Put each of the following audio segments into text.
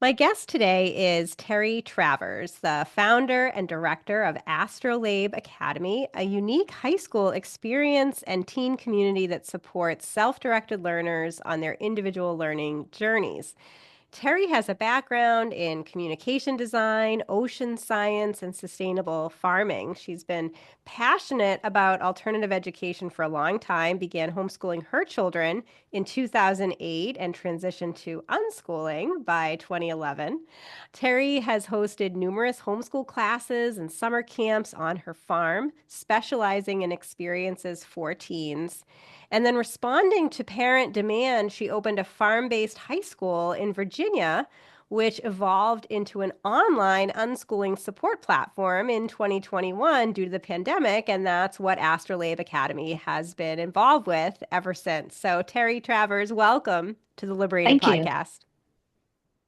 My guest today is Terry Travers, the founder and director of Astrolabe Academy, a unique high school experience and teen community that supports self-directed learners on their individual learning journeys. Terry has a background in communication design, ocean science, and sustainable farming. She's been passionate about alternative education for a long time, began homeschooling her children in 2008 and transitioned to unschooling by 2011. Terry has hosted numerous homeschool classes and summer camps on her farm, specializing in experiences for teens. And then responding to parent demand, she opened a farm-based high school in Virginia, which evolved into an online unschooling support platform in 2021 due to the pandemic. And that's what Astrolabe Academy has been involved with ever since. So, Terry Travers, welcome to the Liberated Thank you. podcast.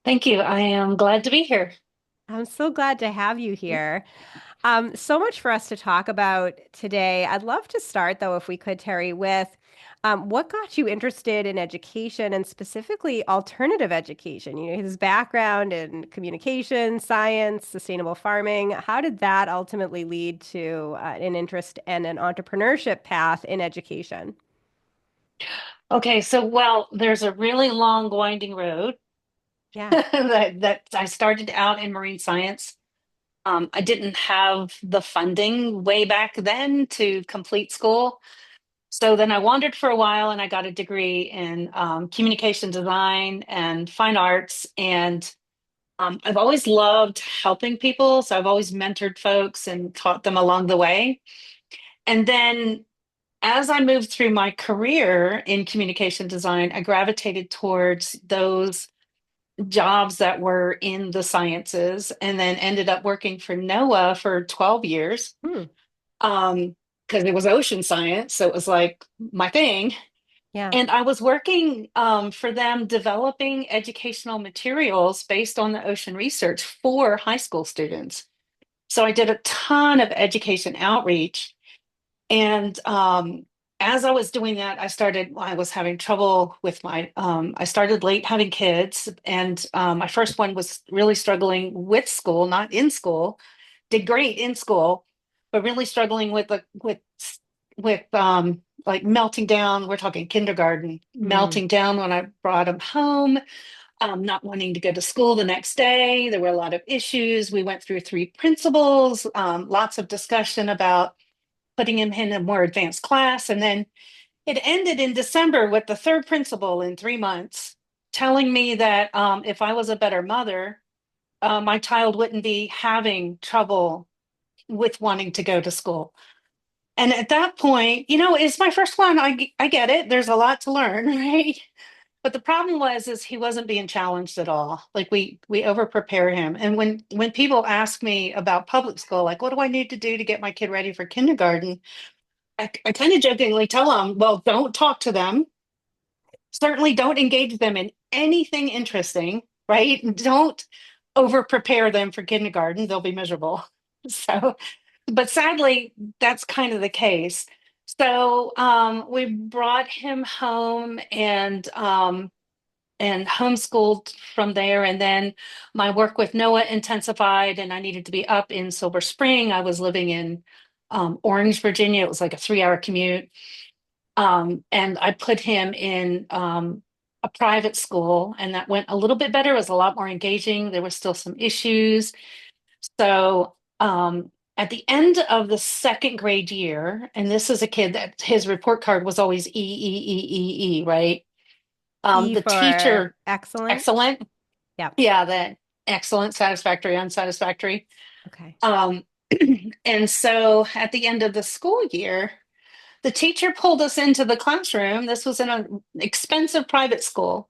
Thank you. I am glad to be here. I'm so glad to have you here. So much for us to talk about today. I'd love to start, though, if we could, Terry, with what got you interested in education and specifically alternative education? You know, his background in communication, science, sustainable farming. How did that ultimately lead to an interest and an entrepreneurship path in education? Okay, so there's a really long winding road Yeah. that I started out in marine science. I didn't have the funding way back then to complete school. So then I wandered for a while and I got a degree in communication design and fine arts. And I've always loved helping people. So I've always mentored folks and taught them along the way. And then as I moved through my career in communication design, I gravitated towards those jobs that were in the sciences and then ended up working for NOAA for 12 years Hmm. because it was ocean science. So it was like my thing. Yeah. And I was working for them developing educational materials based on the ocean research for high school students. So I did a ton of education outreach. And as I was doing that, I was having trouble with I started late having kids. And my first one was really struggling with school, not in school, did great in school, but really struggling with like melting down. We're talking kindergarten, Hmm. melting down when I brought him home, not wanting to go to school the next day. There were a lot of issues. We went through three principals, lots of discussion about putting him in a more advanced class. And then it ended in December with the third principal in 3 months telling me that if I was a better mother, my child wouldn't be having trouble with wanting to go to school. And at that point, it's my first one. I get it. There's a lot to learn, right? But the problem is he wasn't being challenged at all. Like we over prepare him. And when people ask me about public school, like what do I need to do to get my kid ready for kindergarten? I kind of jokingly tell them, well, don't talk to them. Certainly don't engage them in anything interesting, right? Don't over prepare them for kindergarten. They'll be miserable. So, but sadly, that's kind of the case. So we brought him home and homeschooled from there. And then my work with Noah intensified, and I needed to be up in Silver Spring. I was living in Orange, Virginia. It was like a 3 hour commute. And I put him in a private school, and that went a little bit better. It was a lot more engaging. There were still some issues. So at the end of the second grade year, and this is a kid that his report card was always E, right? E The for teacher, excellent. excellent. Yep. Yeah, that excellent, satisfactory, unsatisfactory. Okay. Um, and so at the end of the school year, the teacher pulled us into the classroom. This was in an expensive private school.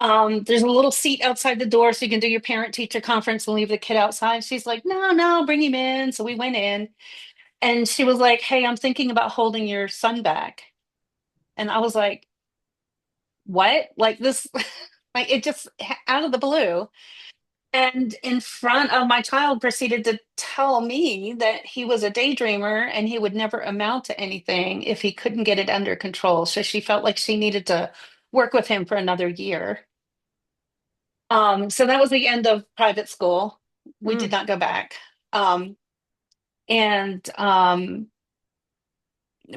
There's a little seat outside the door so you can do your parent teacher conference and leave the kid outside. She's like, no, no, bring him in. So we went in and she was like, hey, I'm thinking about holding your son back. And I was like, what? Like this, like it just out of the blue. And in front of my child proceeded to tell me that he was a daydreamer and he would never amount to anything if he couldn't get it under control. So she felt like she needed to work with him for another year. So that was the end of private school. We did Mm. not go back. Um, and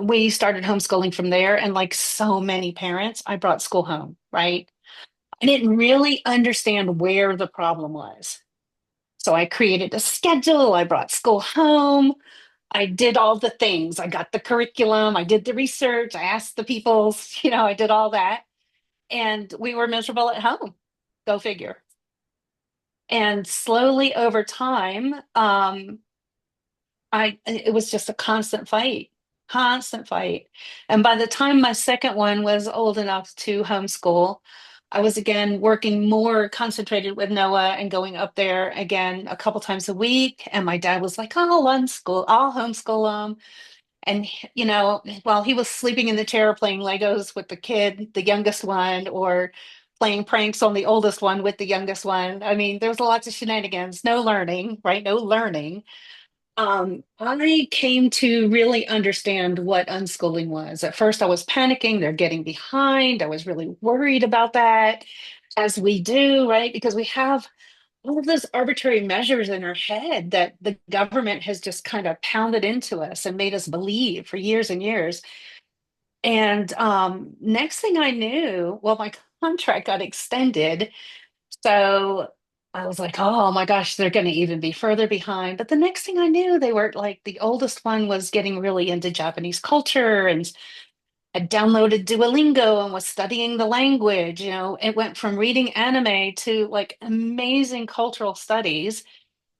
we started homeschooling from there. And like so many parents, I brought school home, right? I didn't really understand where the problem was. So I created a schedule. I brought school home. I did all the things. I got the curriculum. I did the research. I asked the people, I did all that. And we were miserable at home. Go figure. And slowly over time, it was just a constant fight, constant fight. And by the time my second one was old enough to homeschool, I was again working more concentrated with Noah and going up there again a couple times a week. And my dad was like, I'll homeschool him. And, while he was sleeping in the chair playing Legos with the kid, the youngest one, or playing pranks on the oldest one with the youngest one. I mean, there was lots of shenanigans, no learning, right? No learning. I came to really understand what unschooling was. At first, I was panicking, they're getting behind. I was really worried about that, as we do, right? Because we have all of those arbitrary measures in our head that the government has just kind of pounded into us and made us believe for years and years. And next thing I knew, well, my contract got extended. So I was like, oh my gosh, they're going to even be further behind. But the next thing I knew, they were like, the oldest one was getting really into Japanese culture and had downloaded Duolingo and was studying the language. It went from reading anime to like amazing cultural studies.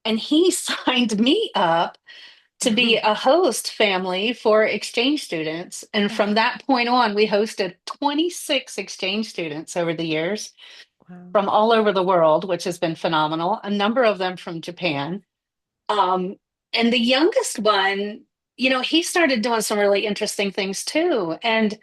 And he signed me up to be a host family for exchange students. And from that point on, we hosted 26 exchange students over the years Wow. from all over the world, which has been phenomenal, a number of them from Japan. Um, and the youngest one, he started doing some really interesting things too. And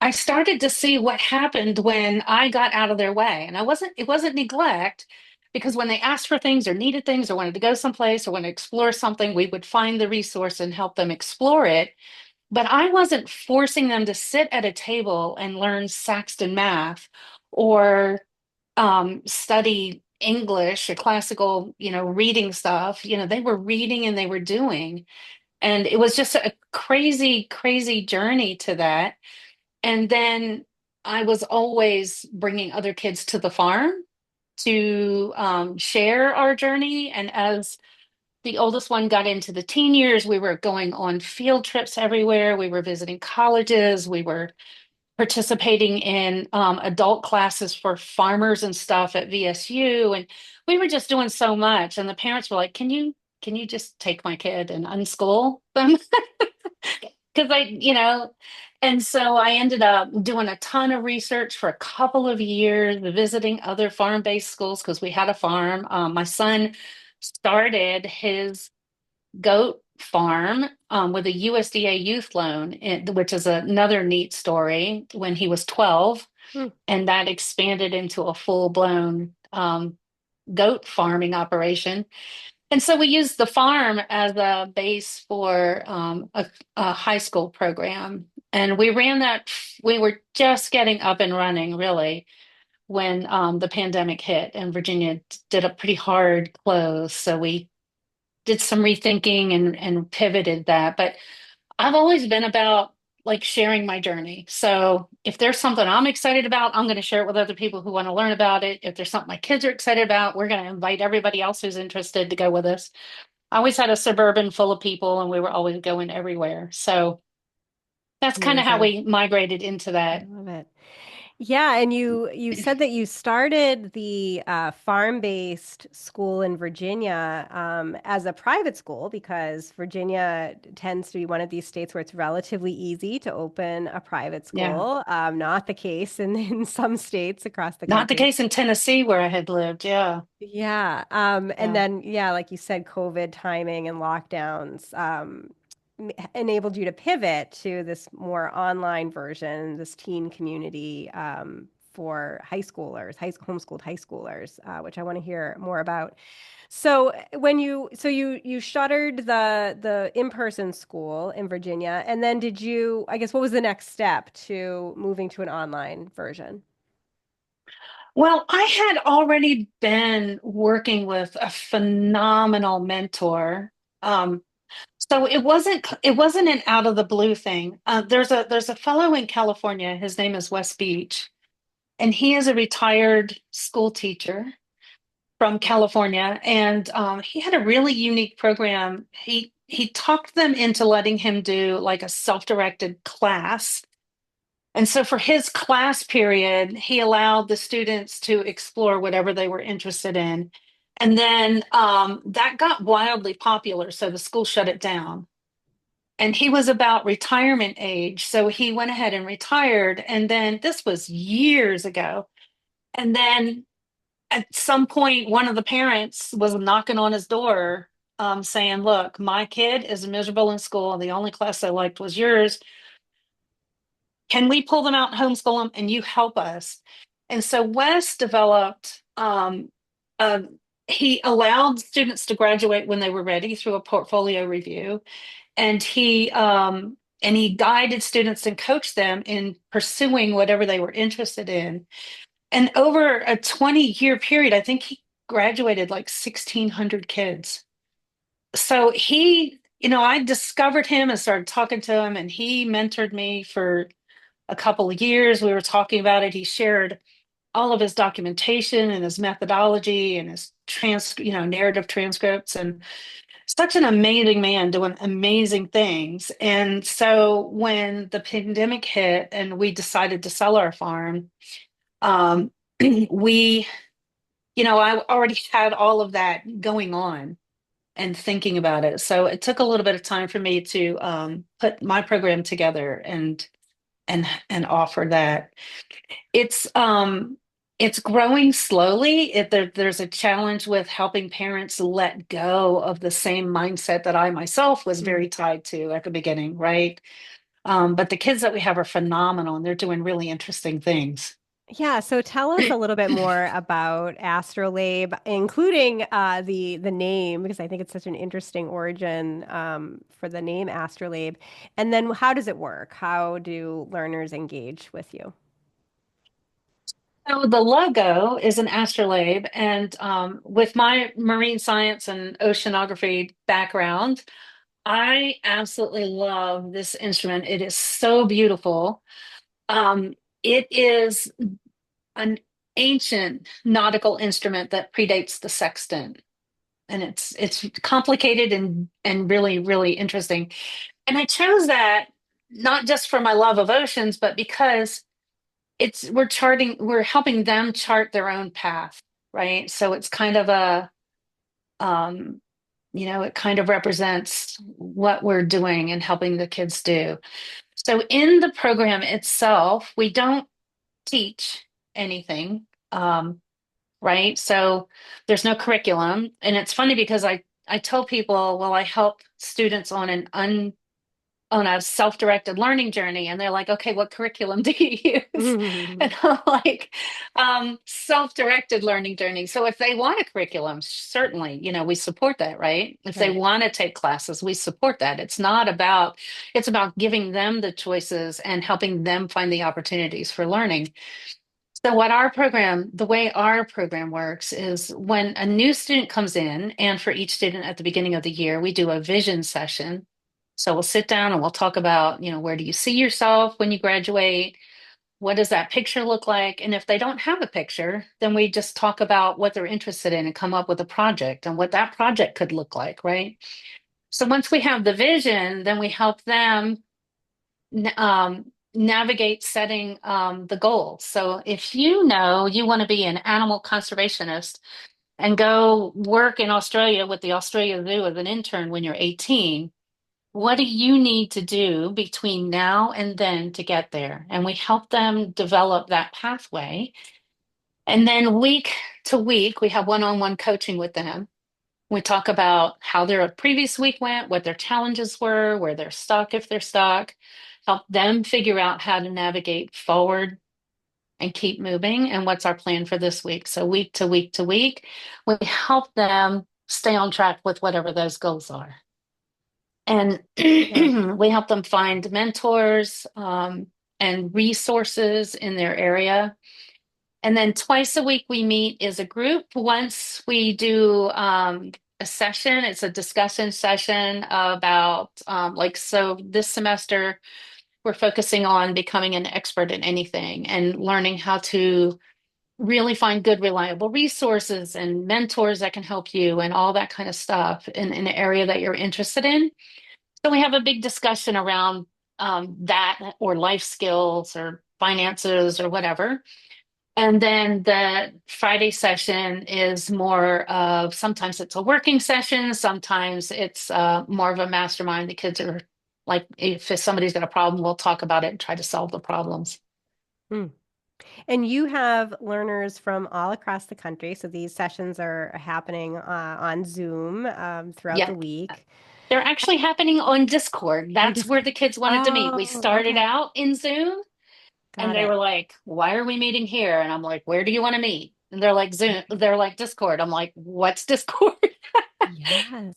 I started to see what happened when I got out of their way. And it wasn't neglect, because when they asked for things or needed things or wanted to go someplace or wanted to explore something, we would find the resource and help them explore it. But I wasn't forcing them to sit at a table and learn Saxton math or study English or classical, reading stuff. They were reading and they were doing. And it was just a crazy, crazy journey to that. And then I was always bringing other kids to the farm to share our journey. And as the oldest one got into the teen years, we were going on field trips everywhere. We were visiting colleges. We were participating in adult classes for farmers and stuff at VSU. And we were just doing so much. And the parents were like, can you just take my kid and unschool them? Because and so I ended up doing a ton of research for a couple of years, visiting other farm-based schools because we had a farm. My son started his goat farm with a USDA youth loan, which is another neat story, when he was 12, Hmm. and that expanded into a full-blown goat farming operation. And so we used the farm as a base for a high school program. And we ran that, we were just getting up and running, really, when the pandemic hit and Virginia did a pretty hard close. So we did some rethinking and pivoted that. But I've always been about like sharing my journey. So if there's something I'm excited about, I'm going to share it with other people who want to learn about it. If there's something my kids are excited about, we're going to invite everybody else who's interested to go with us. I always had a suburban full of people and we were always going everywhere. So that's kind of how Amazing. we migrated into I that. love it. Yeah, and you said that you started the farm-based school in Virginia as a private school because Virginia tends to be one of these states where it's relatively easy to open a private Yeah. school. Not the case in some states across the Not the country. case in Tennessee where I had lived. Yeah. Yeah. And Yeah. then, yeah, like you said, COVID timing and lockdowns enabled you to pivot to this more online version, this teen community for high schoolers, homeschooled high schoolers, which I want to hear more about. So you shuttered the in-person school in Virginia, and then I guess what was the next step to moving to an online version? Well, I had already been working with a phenomenal mentor. Um, so it wasn't an out of the blue thing. There's a fellow in California. His name is Wes Beach, and he is a retired school teacher from California, and he had a really unique program. He talked them into letting him do like a self-directed class. And so for his class period, he allowed the students to explore whatever they were interested in. And then that got wildly popular, so the school shut it down. And he was about retirement age, so he went ahead and retired. And then this was years ago. And then at some point, one of the parents was knocking on his door, saying, "Look, my kid is miserable in school. The only class I liked was yours. Can we pull them out and homeschool them and you help us?" And so Wes developed, uh, he allowed students to graduate when they were ready through a portfolio review. And he guided students and coached them in pursuing whatever they were interested in. And over a 20-year period, I think he graduated like 1,600 kids. So I discovered him and started talking to him, and he mentored me for a couple of years. We were talking about it. He shared all of his documentation and his methodology and his narrative transcripts, and such an amazing man doing amazing things. And so when the pandemic hit and we decided to sell our farm, um, we, I already had all of that going on and thinking about it. So it took a little bit of time for me to put my program together and offer that. It's growing slowly. There's a challenge with helping parents let go of the same mindset that I myself was Mm. very tied to at the beginning, right? But the kids that we have are phenomenal, and they're doing really interesting things. Yeah, so tell us a little bit more about Astrolabe, including the name, because I think it's such an interesting origin for the name Astrolabe. And then how does it work? How do learners engage with you? So the logo is an astrolabe, and with my marine science and oceanography background, I absolutely love this instrument. It is so beautiful. It is an ancient nautical instrument that predates the sextant, and it's complicated and really really interesting. And I chose that not just for my love of oceans, but because we're helping them chart their own path, right? So it's kind of um, it kind of represents what we're doing and helping the kids do. So in the program itself, we don't teach anything, right? So there's no curriculum. And it's funny because I tell people, well, I help students on a self-directed learning journey, and they're like, okay, what curriculum do you use? And I'm like, self-directed learning journey. So if they want a curriculum, certainly, we support that, right? If they Right. want to take classes, we support that. It's about giving them the choices and helping them find the opportunities for learning. So the way our program works is when a new student comes in, and for each student at the beginning of the year, we do a vision session. So we'll sit down and we'll talk about, where do you see yourself when you graduate? What does that picture look like? And if they don't have a picture, then we just talk about what they're interested in and come up with a project and what that project could look like, right? So once we have the vision, then we help them navigate setting the goals. So if you know you want to be an animal conservationist and go work in Australia with the Australia Zoo as an intern when you're 18, what do you need to do between now and then to get there? And we help them develop that pathway. And then week to week, we have one-on-one coaching with them. We talk about how their previous week went, what their challenges were, where they're stuck if they're stuck, help them figure out how to navigate forward and keep moving, and what's our plan for this week. So week to week to week, we help them stay on track with whatever those goals are. And Yeah. we help them find mentors and resources in their area. And then twice a week we meet as a group. Once we do a session, it's a discussion session about so this semester we're focusing on becoming an expert in anything and learning how to really find good, reliable resources and mentors that can help you and all that kind of stuff in an area that you're interested in. So we have a big discussion around that or life skills or finances or whatever. And then the Friday session is more of sometimes it's a working session, sometimes it's more of a mastermind. The kids are like, if somebody's got a problem, we'll talk about it and try to solve the problems. Mm. And you have learners from all across the country. So these sessions are happening on Zoom throughout the Yep. week. They're actually happening on Discord. On That's where Discord. the kids wanted to meet. We Oh, started okay. out in Zoom and Got they it. were like, why are we meeting here? And I'm like, where do you want to meet? And they're like, Zoom. They're like, Discord. I'm like, what's Discord? Yes.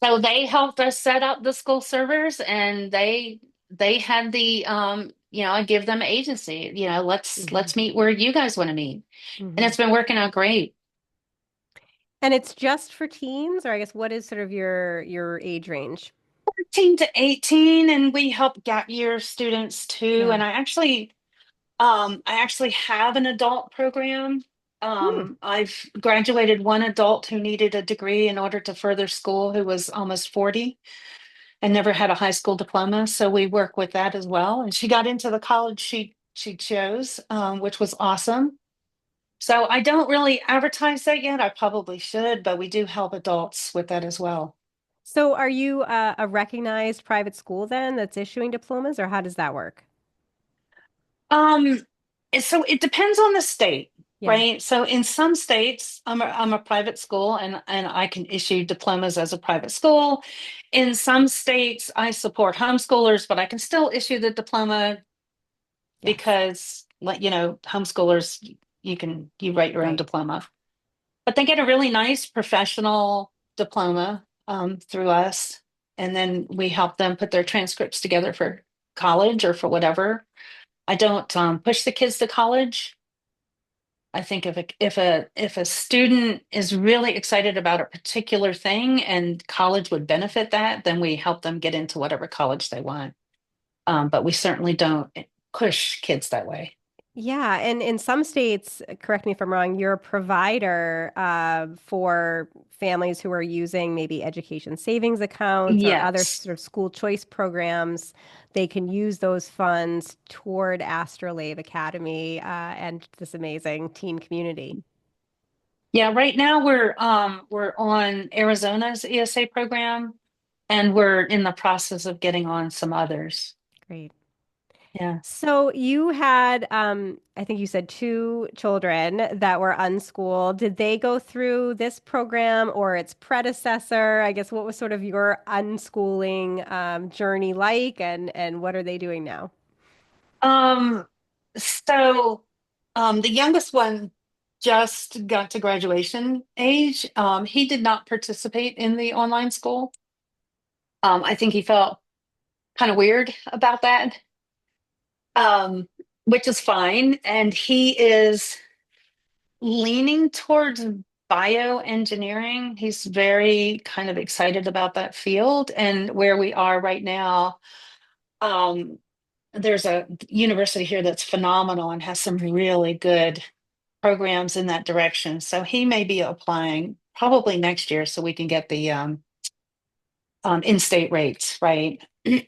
So they helped us set up the school servers and they had the I give them agency, Hmm. let's meet where you guys want to meet. And Hmm. it's been working out great. And it's just for teens, or I guess what is sort of your age range? 13 to 18, and we help gap year students too. Yeah. And I actually have an adult program. Hmm. I've graduated one adult who needed a degree in order to further school who was almost 40 and never had a high school diploma. So we work with that as well. And she got into the college she chose, which was awesome. So I don't really advertise that yet. I probably should, but we do help adults with that as well. So are you a recognized private school then that's issuing diplomas, or how does that work? Um, so it depends on the state, Yeah. right? So in some states, I'm a private school and I can issue diplomas as a private school. In some states, I support homeschoolers, but I can still issue the diploma Yes. because, like, homeschoolers, you write your own Right. diploma, but they get a really nice professional diploma through us, and then we help them put their transcripts together for college or for whatever. I don't push the kids to college. I think if a student is really excited about a particular thing and college would benefit that, then we help them get into whatever college they want. But we certainly don't push kids that way. Yeah, and in some states, correct me if I'm wrong, you're a provider for families who are using maybe education savings accounts or other Yes. sort of school choice programs. They can use those funds toward Astrolabe Academy and this amazing teen community. Yeah, right now we're on Arizona's ESA program and we're in the process of getting on some others. Great. Yeah. So you had, I think you said two children that were unschooled. Did they go through this program or its predecessor? I guess what was sort of your unschooling journey like, and what are they doing now? Um, so the youngest one just got to graduation age. He did not participate in the online school. I think he felt kind of weird about that, um, which is fine. And he is leaning towards bioengineering. He's very kind of excited about that field. And where we are right now, um, there's a university here that's phenomenal and has some really good programs in that direction. So he may be applying probably next year so we can get the in-state rates, right?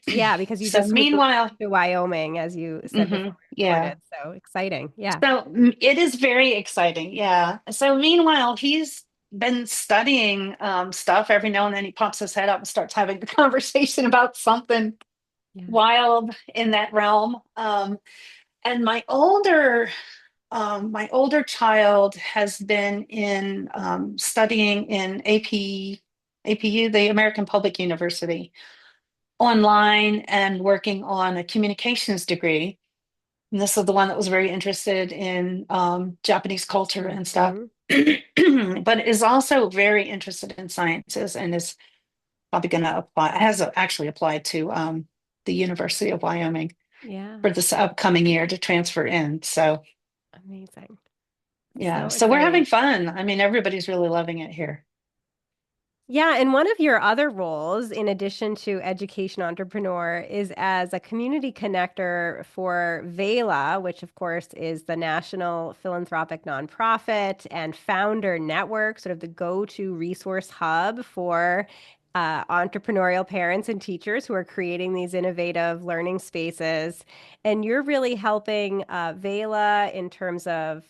Yeah, because you So just moved meanwhile, to Wyoming, as you said before we yeah. recorded. So exciting. Yeah. So it is very exciting. Yeah. So meanwhile, he's been studying stuff. Every now and then he pops his head up and starts having a conversation about something Yeah. wild in that realm. And my older child has been in studying in APU, the American Public University, online and working on a communications degree. And this is the one that was very interested in Japanese culture and stuff, Hmm. but is also very interested in sciences and is probably going to apply, has actually applied to the University of Wyoming Yeah. for this upcoming year to transfer in. So Amazing. Yeah. So So we're having exciting. fun. I mean, everybody's really loving it here. Yeah, and one of your other roles, in addition to education entrepreneur, is as a community connector for VELA, which of course is the national philanthropic nonprofit and founder network, sort of the go-to resource hub for entrepreneurial parents and teachers who are creating these innovative learning spaces. And you're really helping VELA in terms of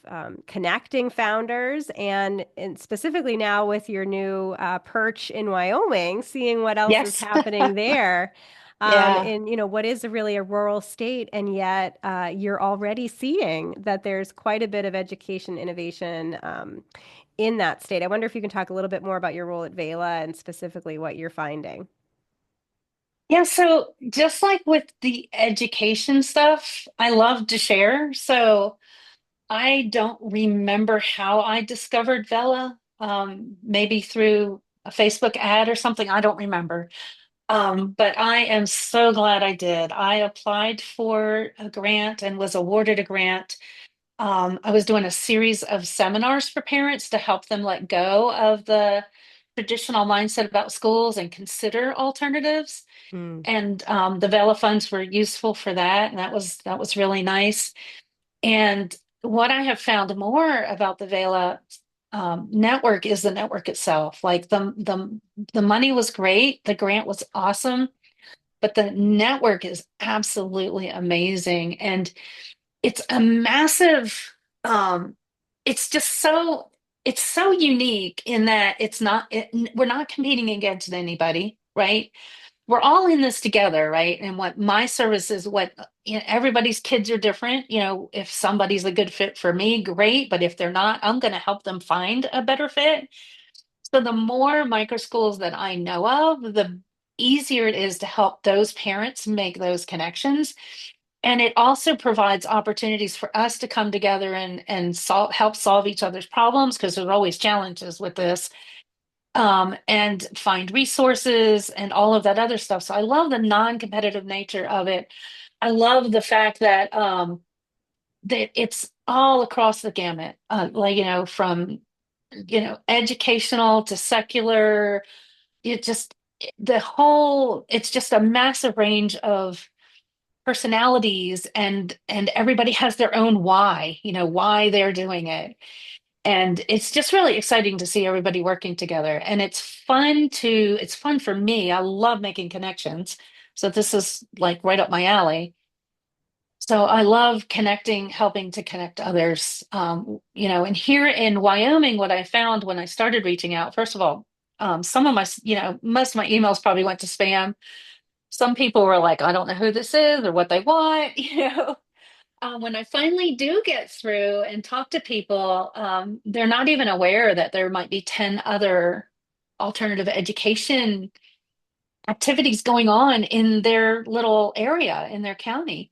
connecting founders and specifically now with your new perch in Wyoming, seeing what else is Yes. happening there. Yeah. In what is really a rural state, and yet you're already seeing that there's quite a bit of education innovation in that state. I wonder if you can talk a little bit more about your role at VELA and specifically what you're finding. Yeah. So just like with the education stuff, I love to share. So I don't remember how I discovered Vela. Maybe through a Facebook ad or something. I don't remember. But I am so glad I did. I applied for a grant and was awarded a grant. I was doing a series of seminars for parents to help them let go of the traditional mindset about schools and consider alternatives. Mm. And the Vela funds were useful for that, and that was really nice. And what I have found more about the Vela network is the network itself. Like the money was great, the grant was awesome, but the network is absolutely amazing. And it's a massive, um, it's just so it's so unique in that we're not competing against anybody, right? We're all in this together, right? And what my service is, what everybody's kids are different. If somebody's a good fit for me, great. But if they're not, I'm going to help them find a better fit. So the more micro schools that I know of, the easier it is to help those parents make those connections. And it also provides opportunities for us to come together and help solve each other's problems because there's always challenges with this, and find resources and all of that other stuff. So I love the non-competitive nature of it. I love the fact that it's all across the gamut, like from educational to secular. It just it's just a massive range of personalities, and everybody has their own why they're doing it. And it's just really exciting to see everybody working together. And it's fun for me. I love making connections. So this is like right up my alley. So I love connecting, helping to connect others. And here in Wyoming, what I found when I started reaching out, first of all, some of most of my emails probably went to spam. Some people were like, I don't know who this is or what they want. When I finally do get through and talk to people, they're not even aware that there might be 10 other alternative education activities going on in their little area, in their county,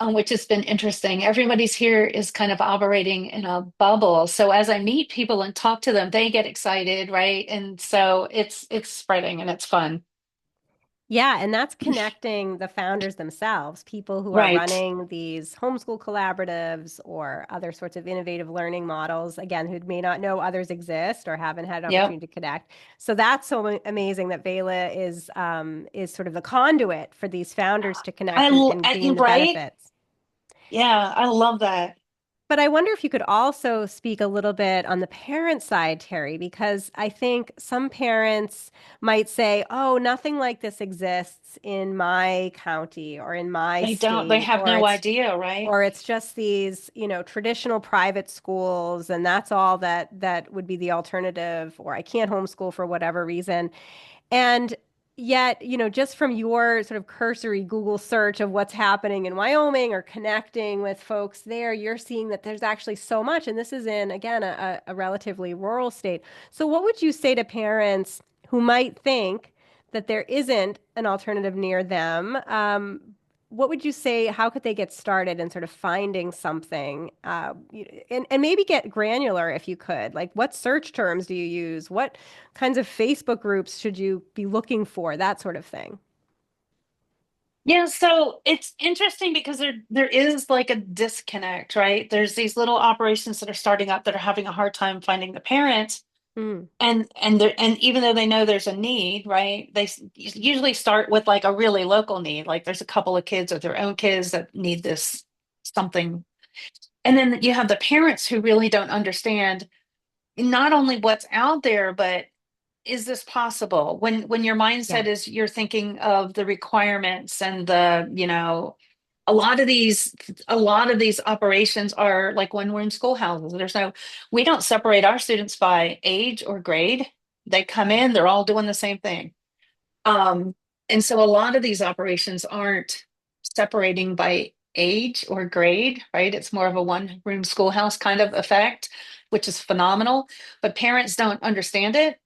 which has been interesting. Everybody's here is kind of operating in a bubble. So as I meet people and talk to them, they get excited, right? And so it's spreading and it's fun. Yeah, and that's connecting the founders themselves, people who are Right. running these homeschool collaboratives or other sorts of innovative learning models, again, who may not know others exist or haven't had an Yep. opportunity to connect. So that's so amazing that Vela is sort of the conduit for these founders to connect and gain the Right. benefits. Yeah, I love that. But I wonder if you could also speak a little bit on the parent side, Terry, because I think some parents might say, oh, nothing like this exists in my county or in my They state, have no idea, right? or it's just these, traditional private schools, and that's all that would be the alternative, or I can't homeschool for whatever reason. And yet, just from your sort of cursory Google search of what's happening in Wyoming or connecting with folks there, you're seeing that there's actually so much. And this is in, again, a relatively rural state. So, what would you say to parents who might think that there isn't an alternative near them? What would you say? How could they get started in sort of finding something? And maybe get granular if you could. Like, what search terms do you use? What kinds of Facebook groups should you be looking for? That sort of thing. Yeah, so it's interesting because there is like a disconnect, right? There's these little operations that are starting up that are having a hard time finding the parents, Mm, and even though they know there's a need, right? Usually start with like a really local need, like there's a couple of kids or their own kids that need this something. And then you have the parents who really don't understand not only what's out there, but is this possible? When your mindset yeah. is you're thinking of the requirements and the, a lot of these a lot of these operations are like when we're in schoolhouses. We don't separate our students by age or grade. They come in, they're all doing the same thing. Um, and so a lot of these operations aren't separating by age or grade, right? It's more of a one room schoolhouse kind of effect, which is phenomenal, but parents don't understand it.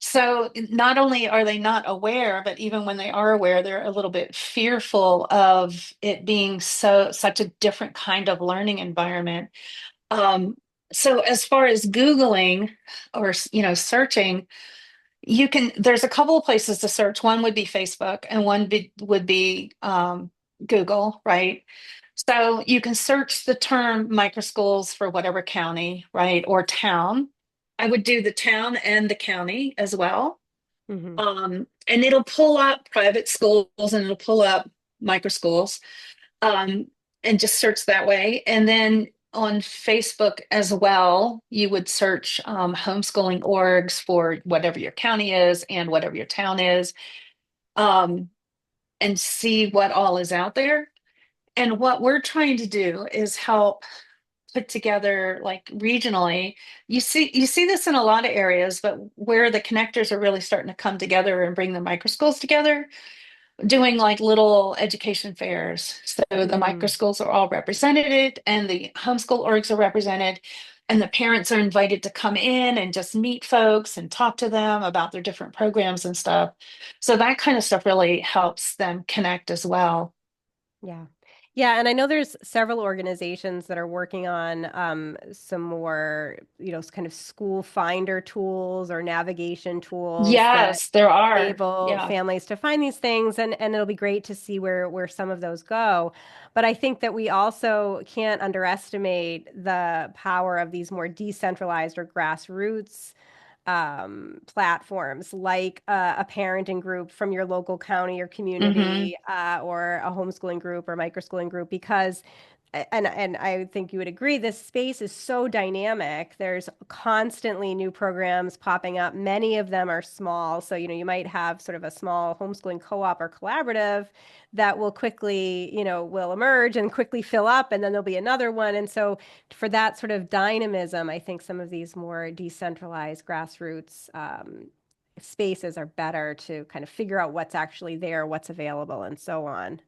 So not only are they not aware, but even when they are aware, they're a little bit fearful of it being such a different kind of learning environment. Um, so as far as Googling or searching, there's a couple of places to search. One would be Facebook and would be Google, right? So you can search the term microschools for whatever county, right, or town. I would do the town and the county as well. Hmm. And it'll pull up private schools and it'll pull up microschools, um, and just search that way. And then on Facebook as well, you would search homeschooling orgs for whatever your county is and whatever your town is, um, and see what all is out there. And what we're trying to do is help put together like regionally. You see this in a lot of areas, but where the connectors are really starting to come together and bring the microschools together, doing like little education fairs. So the Mm, microschools are all represented and the homeschool orgs are represented. And the parents are invited to come in and just meet folks and talk to them about their different programs and stuff. So that kind of stuff really helps them connect as well. yeah. Yeah, and I know there's several organizations that are working on some more, kind of school finder tools or navigation tools that Yes, there are. enable Yeah. families to find these things, and it'll be great to see where some of those go. But I think that we also can't underestimate the power of these more decentralized or grassroots platforms like a parenting group from your local county or Hmm. community, or a homeschooling group or microschooling group, because and I think you would agree, this space is so dynamic. There's constantly new programs popping up. Many of them are small. So, you might have sort of a small homeschooling co-op or collaborative that will quickly, will emerge and quickly fill up, and then there'll be another one. And so for that sort of dynamism, I think some of these more decentralized grassroots spaces are better to kind of figure out what's actually there, what's available, and so on.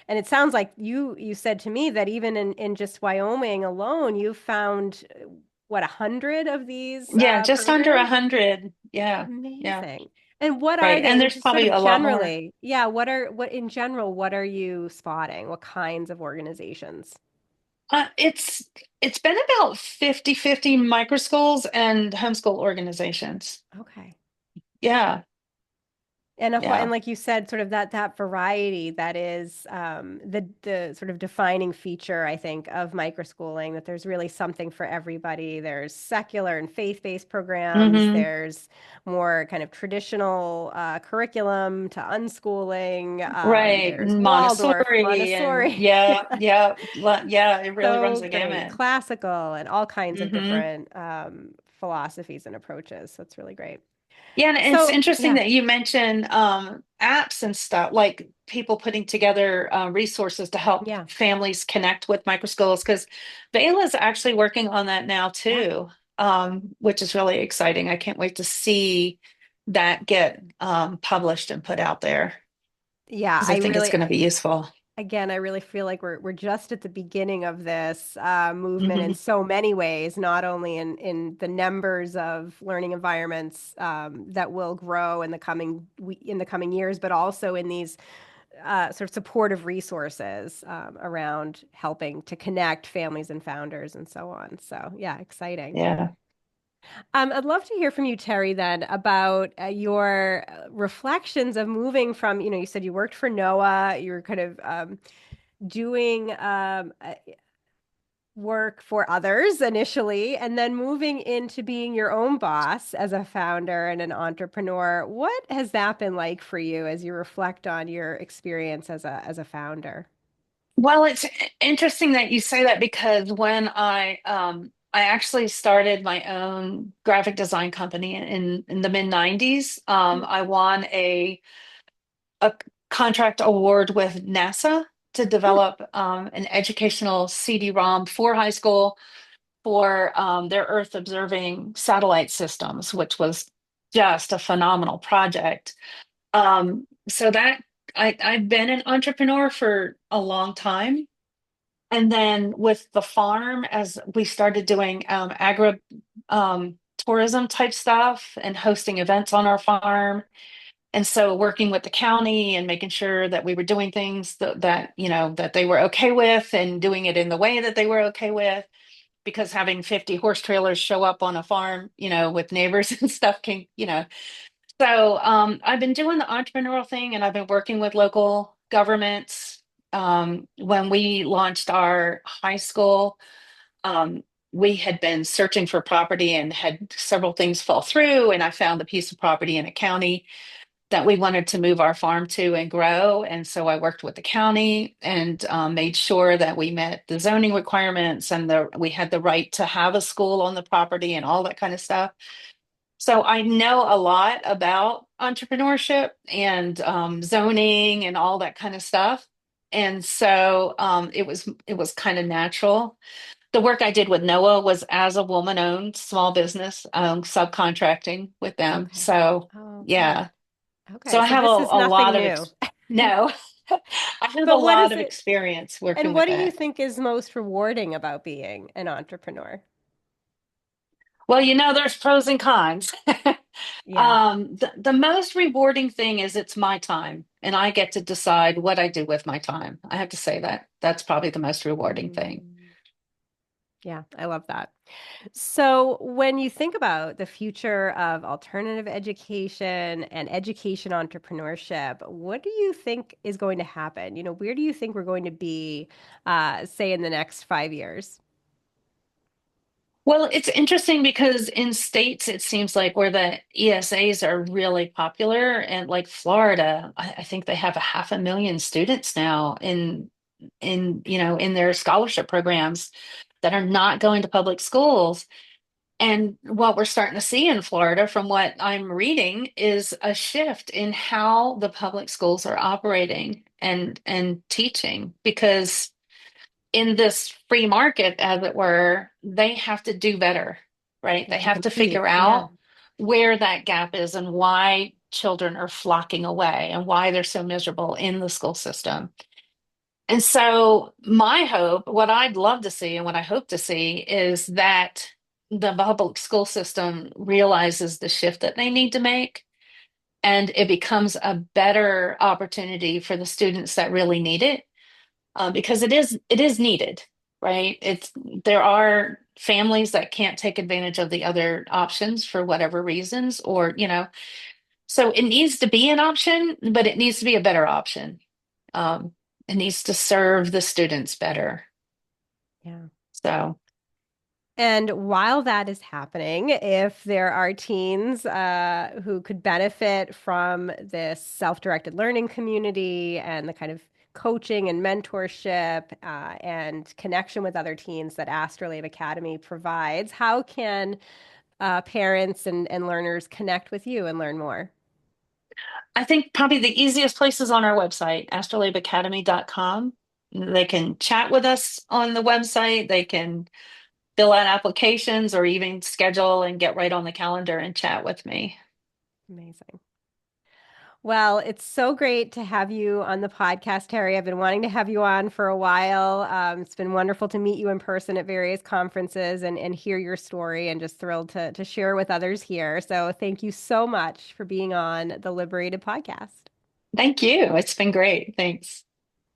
And it sounds like you said to me that even in just Wyoming alone, you found what, 100 of these Yeah, just under a programs? hundred. Yeah. Yeah. Amazing. And what are Right. they? And And there's just sort probably of a lot more. generally, yeah, what in general, what are you spotting? What kinds of organizations? It's been about 50-50 microschools and homeschool organizations. Okay. Yeah. And Yeah. like you said, sort of that variety that is the sort of defining feature, I think, of microschooling, that there's really something for everybody. There's secular and faith-based programs. Hmm. There's more kind of traditional curriculum to unschooling. Right. There's Waldorf, Montessori and Montessori. yeah, yeah, yeah, it really runs So the great. gamut. Classical and all kinds of Hmm. different philosophies and approaches. So it's really great. Yeah, and it's So interesting yeah, that you mentioned apps and stuff, like people putting together resources to help yeah, families connect with microschools, because Bayla's actually working on that now yeah. too, which is really exciting. I can't wait to see that get published and put out there Yeah, because I think it's going to be useful. again, I really feel like we're just at the beginning of this movement in Hmm. so many ways, not only in the numbers of learning environments that will grow in the coming years, but also in these sort of supportive resources around helping to connect families and founders and so on. So yeah, exciting. Yeah. I'd love to hear from you, Terry, then about your reflections of moving from, you said you worked for NOAA, you were kind of doing work for others initially, and then moving into being your own boss as a founder and an entrepreneur. What has that been like for you as you reflect on your experience as a founder? Well, it's interesting that you say that because when I actually started my own graphic design company in the mid 90s. I won a contract award with NASA to develop an educational CD-ROM for high school for their Earth observing satellite systems, which was just a phenomenal project. So that I've been an entrepreneur for a long time. And then with the farm, as we started doing agri tourism type stuff and hosting events on our farm, and so working with the county and making sure that we were doing things that they were okay with and doing it in the way that they were okay with, because having 50 horse trailers show up on a farm, with neighbors and stuff so I've been doing the entrepreneurial thing and I've been working with local governments. When we launched our high school, um, we had been searching for property and had several things fall through, and I found a piece of property in a county that we wanted to move our farm to and grow. And so I worked with the county and made sure that we met the zoning requirements and we had the right to have a school on the property and all that kind of stuff. So I know a lot about entrepreneurship and zoning and all that kind of stuff. And so it was kind of natural. The work I did with Noah was as a woman-owned small business, subcontracting with them. Okay. So Oh, okay. yeah. So Okay. I So have a, this is a lot nothing of new. no, I have a But what lot is of it, experience working and with what do you that. think is most rewarding about being an entrepreneur? Well, there's pros and cons. Yeah. The most rewarding thing is it's my time and I get to decide what I do with my time. I have to say that that's probably the most rewarding thing. Mm, yeah, I love that. So, when you think about the future of alternative education and education entrepreneurship, what do you think is going to happen? Where do you think we're going to be, say, in the next 5 years? Well, it's interesting because in states, it seems like where the ESAs are really popular, and like Florida, I think they have a 500,000 students now in their scholarship programs that are not going to public schools. And what we're starting to see in Florida, from what I'm reading, is a shift in how the public schools are operating and teaching, because in this free market, as it were, they have to do better, right? They They have to have to compete. figure Yeah. out where that gap is and why children are flocking away and why they're so miserable in the school system. And so, my hope, what I'd love to see and what I hope to see is that the public school system realizes the shift that they need to make, and it becomes a better opportunity for the students that really need it, because it is needed, right? There are families that can't take advantage of the other options for whatever reasons, so it needs to be an option, but it needs to be a better option. Um, it needs to serve the students better. Yeah. So And while that is happening, if there are teens who could benefit from this self-directed learning community and the kind of coaching and mentorship and connection with other teens that Astrolabe Academy provides, how can parents and learners connect with you and learn more? I think probably the easiest place is on our website, astrolabeacademy.com. They can chat with us on the website. They can fill out applications or even schedule and get right on the calendar and chat with me. Amazing. Well, it's so great to have you on the podcast, Terry. I've been wanting to have you on for a while. It's been wonderful to meet you in person at various conferences and hear your story, and just thrilled to share with others here. So, thank you so much for being on the Liberated podcast. Thank you. It's been great. Thanks.